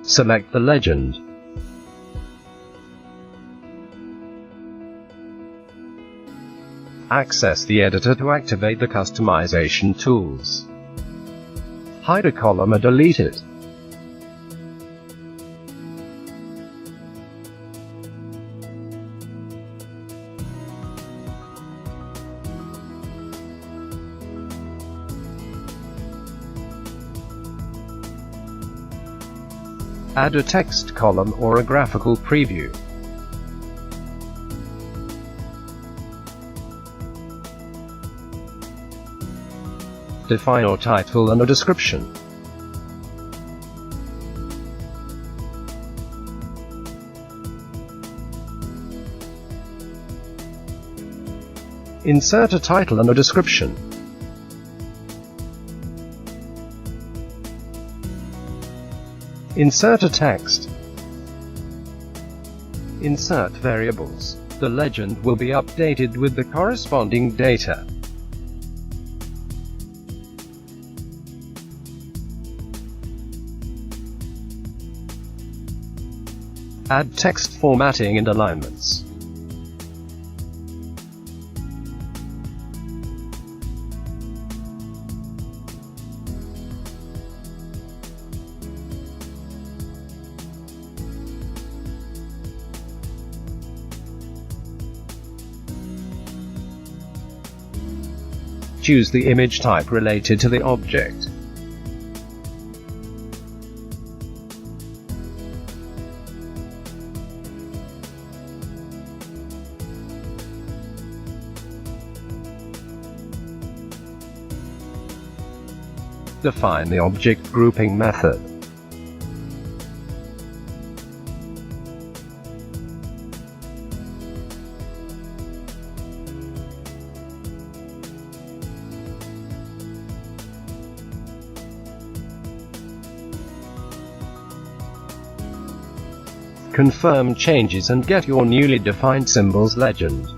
Select the legend. Access the editor to activate the customization tools. Hide a column or delete it. Add a text column or a graphical preview. Define a title and a description. Insert a title and a description. Insert a text. Insert variables. The legend will be updated with the corresponding data. Add text formatting and alignments. Choose the image type related to the object. Define the object grouping method. Confirm changes and get your newly defined symbols legend.